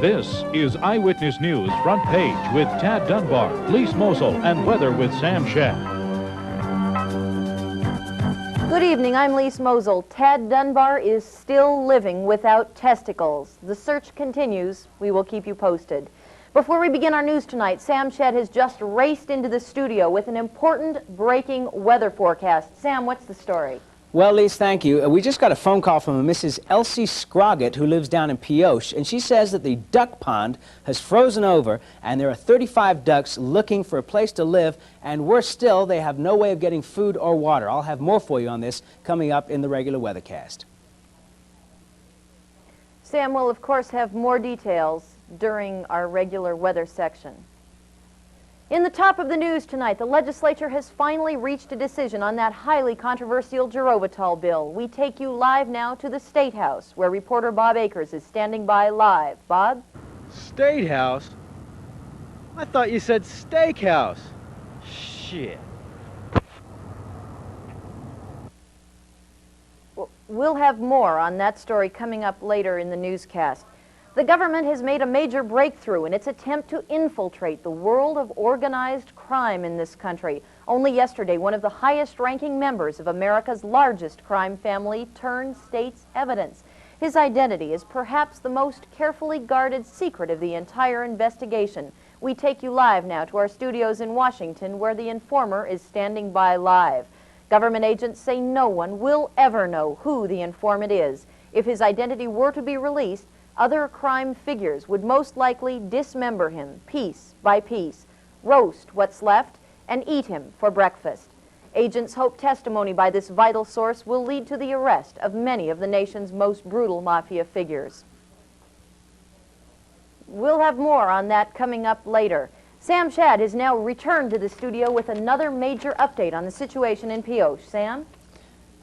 This is Eyewitness News Front Page with Tad Dunbar, Lise Mosel, and weather with Sam Shad. Good evening, I'm Lise Mosel. Tad Dunbar is still living without testicles. The search continues. We will keep you posted. Before we begin our news tonight, Sam Shad has just raced into the studio with an important breaking weather forecast. Sam, what's the story? Well, Lise, thank you. We just got a phone call from a Mrs. Elsie Scroggett, who lives down in Pioche, and she says that the duck pond has frozen over, and there are 35 ducks looking for a place to live, and worse still, they have no way of getting food or water. I'll have more for you on this coming up in the regular weathercast. Sam will, of course, have more details during our regular weather section. In the top of the news tonight, the legislature has finally reached a decision on that highly controversial Gerovital bill. We take you live now to the State House, where reporter Bob Akers is standing by live. Bob? State House? I thought you said steakhouse. Shit. We'll have more on that story coming up later in the newscast. The government has made a major breakthrough in its attempt to infiltrate the world of organized crime in this country. Only yesterday, one of the highest-ranking members of America's largest crime family turned state's evidence. His identity is perhaps the most carefully guarded secret of the entire investigation. We take you live now to our studios in Washington, where the informer is standing by live. Government agents say no one will ever know who the informant is. If his identity were to be released, other crime figures would most likely dismember him piece by piece, roast what's left, and eat him for breakfast. Agents hope testimony by this vital source will lead to the arrest of many of the nation's most brutal mafia figures. We'll have more on that coming up later. Sam Shad has now returned to the studio with another major update on the situation in Pioche. Sam?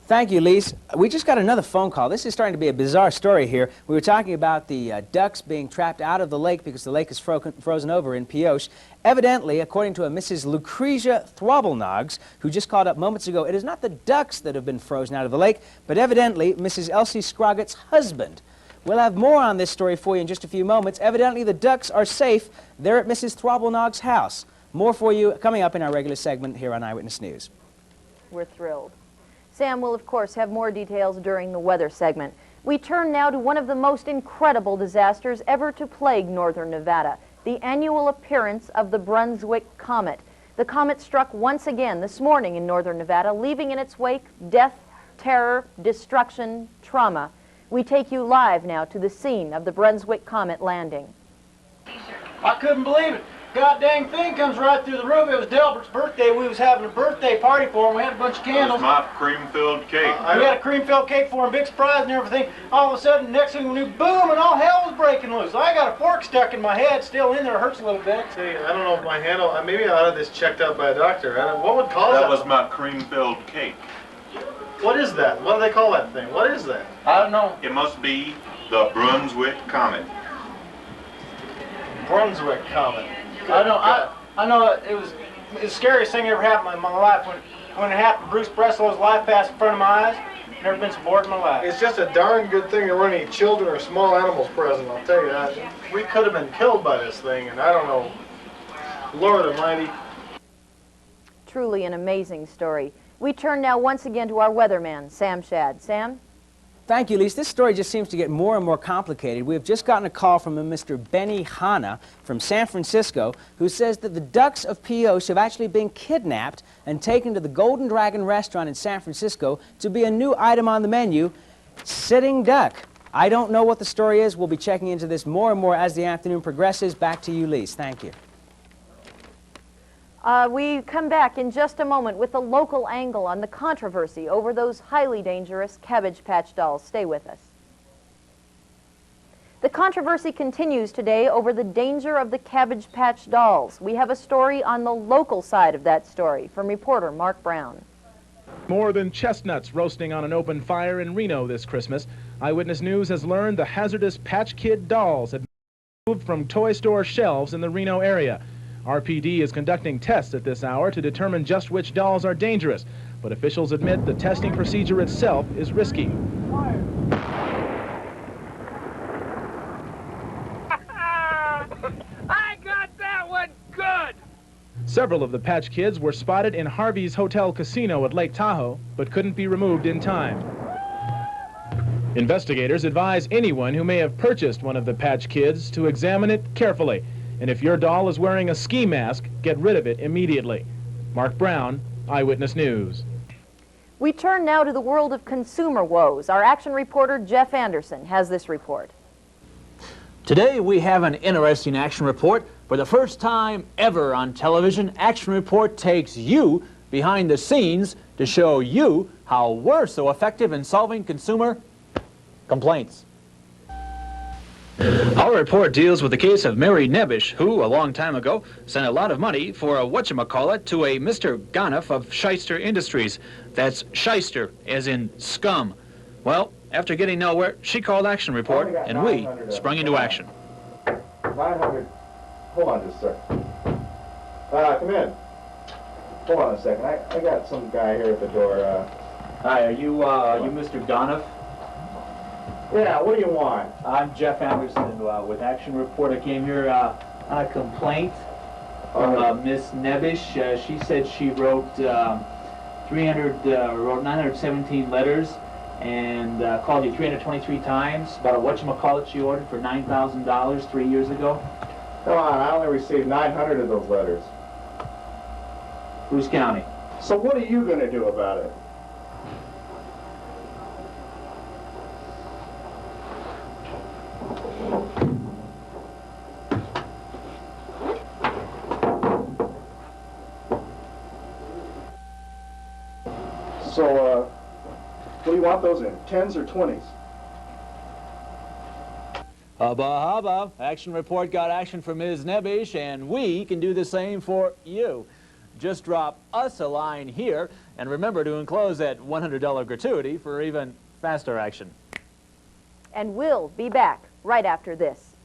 Thank you, Lise. We just got another phone call. This is starting to be a bizarre story here. We were talking about the ducks being trapped out of the lake because the lake is frozen over in Pioche. Evidently, according to a Mrs. Lucretia Throbblenoggs, who just called up moments ago, it is not the ducks that have been frozen out of the lake, but evidently Mrs. Elsie Scroggett's husband. We'll have more on this story for you in just a few moments. Evidently, the ducks are safe. They're at Mrs. Throbblenoggs' house. More for you coming up in our regular segment here on Eyewitness News. We're thrilled. Sam will, of course, have more details during the weather segment. We turn now to one of the most incredible disasters ever to plague northern Nevada, the annual appearance of the Brunswick Comet. The comet struck once again this morning in northern Nevada, leaving in its wake death, terror, destruction, trauma. We take you live now to the scene of the Brunswick Comet landing. I couldn't believe it. God dang thing comes right through the roof. It was Delbert's birthday. We was having a birthday party for him. We had a bunch of candles. It was my cream-filled cake. We had a cream-filled cake for him, big surprise and everything. All of a sudden, next thing we knew, boom, and all hell was breaking loose. I got a fork stuck in my head, still in there. It hurts a little bit. See, I don't know if my handle, maybe I ought to have this checked out by a doctor. What would cause that? That was my cream-filled cake. What is that? What do they call that thing? What is that? I don't know. It must be the Brunswick Comet. Brunswick Comet. I know it was the scariest thing ever happened in my life. When it happened, Bruce Breslow's life passed in front of my eyes. Never been so bored in my life. It's just a darn good thing there weren't any children or small animals present, I'll tell you that. We could have been killed by this thing, and I don't know. Lord Almighty. Truly an amazing story. We turn now once again to our weatherman, Sam Shad. Sam? Thank you, Lise. This story just seems to get more and more complicated. We have just gotten a call from a Mr. Benny Hanna from San Francisco, who says that the ducks of Pioche have actually been kidnapped and taken to the Golden Dragon restaurant in San Francisco to be a new item on the menu, sitting duck. I don't know what the story is. We'll be checking into this more and more as the afternoon progresses. Back to you, Lise. Thank you. We come back in just a moment with the local angle on the controversy over those highly dangerous Cabbage Patch dolls. Stay with us. The controversy continues today over the danger of the Cabbage Patch dolls. We have a story on the local side of that story from reporter Mark Brown. More than chestnuts roasting on an open fire in Reno this Christmas, Eyewitness News has learned the hazardous Patch Kid dolls had been moved from toy store shelves in the Reno area. RPD is conducting tests at this hour to determine just which dolls are dangerous, but officials admit the testing procedure itself is risky. Several of the Patch Kids were spotted in Harvey's Hotel Casino at Lake Tahoe, but couldn't be removed in time. Investigators advise anyone who may have purchased one of the Patch Kids to examine it carefully. And if your doll is wearing a ski mask, get rid of it immediately. Mark Brown, Eyewitness News. We turn now to the world of consumer woes. Our action reporter Jeff Anderson has this report. Today we have an interesting action report. For the first time ever on television, Action Report takes you behind the scenes to show you how we're so effective in solving consumer complaints. Our report deals with the case of Mary Nebish, who, a long time ago, sent a lot of money for a whatchamacallit to a Mr. Ganoff of Shyster Industries. That's Shyster, as in scum. Well, after getting nowhere, she called Action Report, and we sprung into action. 900. Hold on just a second. Come in. Hold on a second. I got some guy here at the door. Hi, are you Mr. Ganoff? Yeah, what do you want? I'm Jeff Anderson with Action Report. I came here on a complaint from Miss Nebish. She said she wrote 917 letters and called you 323 times about a whatchamacallit she ordered for $9,000 3 years ago. Come on, I only received 900 of those letters. Who's counting? So what are you going to do about it? So, what do you want those in? 10s or 20s? Hubba hubba. Action Report got action for Ms. Nebish, and we can do the same for you. Just drop us a line here, and remember to enclose that $100 gratuity for even faster action. And we'll be back right after this.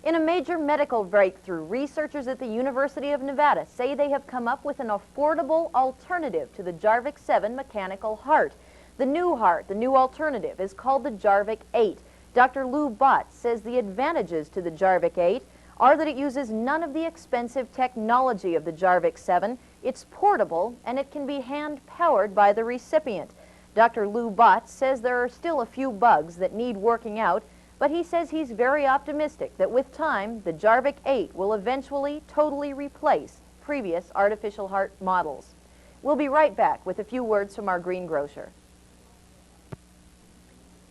In a major medical breakthrough, researchers at the University of Nevada say they have come up with an affordable alternative to the Jarvik 7 mechanical heart. The new heart, the new alternative, is called the Jarvik 8. Dr. Lou Bott says the advantages to the Jarvik 8 are that it uses none of the expensive technology of the Jarvik 7. It's portable, and it can be hand-powered by the recipient. Dr. Lou Bott says there are still a few bugs that need working out, but he says he's very optimistic that with time, the Jarvik 8 will eventually totally replace previous artificial heart models. We'll be right back with a few words from our greengrocer.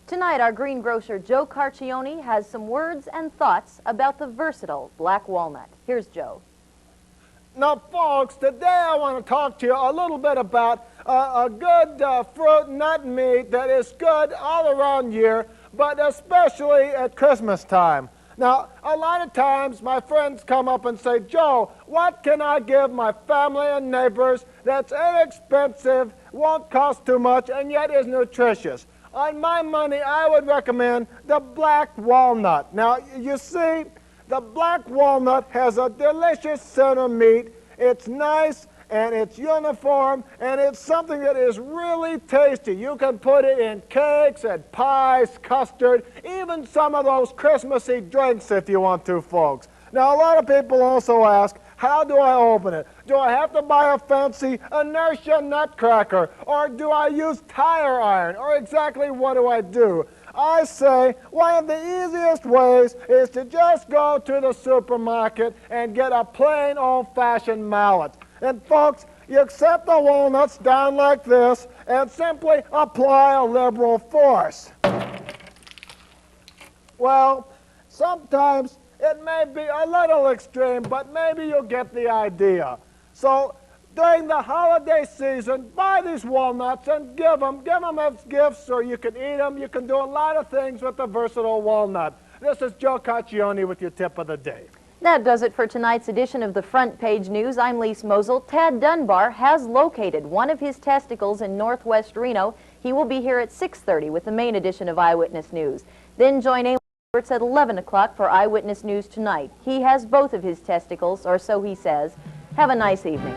Tonight, our greengrocer Joe Carcione has some words and thoughts about the versatile black walnut. Here's Joe. Now, folks, today I want to talk to you a little bit about a good fruit nut meat that is good all around year, but especially at Christmas time. Now, a lot of times my friends come up and say, Joe, what can I give my family and neighbors that's inexpensive, won't cost too much, and yet is nutritious? On my money, I would recommend the black walnut. Now, you see, the black walnut has a delicious center meat. It's nice and it's uniform and it's something that is really tasty. You can put it in cakes and pies, custard, even some of those Christmassy drinks if you want to, folks. Now, a lot of people also ask, how do I open it? Do I have to buy a fancy inertia nutcracker? Or do I use tire iron? Or exactly what do I do? I say one of the easiest ways is to just go to the supermarket and get a plain old-fashioned mallet. And folks, you accept the walnuts down like this and simply apply a liberal force. Well, sometimes it may be a little extreme, but maybe you'll get the idea. So during the holiday season, buy these walnuts and give them as gifts, or you can eat them. You can do a lot of things with the versatile walnut. This is Joe Carcione with your tip of the day. That does it for tonight's edition of the Front Page News. I'm Lise Mosel. Tad Dunbar has located one of his testicles in northwest Reno. He will be here at 6:30 with the main edition of Eyewitness News. Then join Amy Roberts at 11 o'clock for Eyewitness News Tonight. He has both of his testicles, or so he says. Have a nice evening.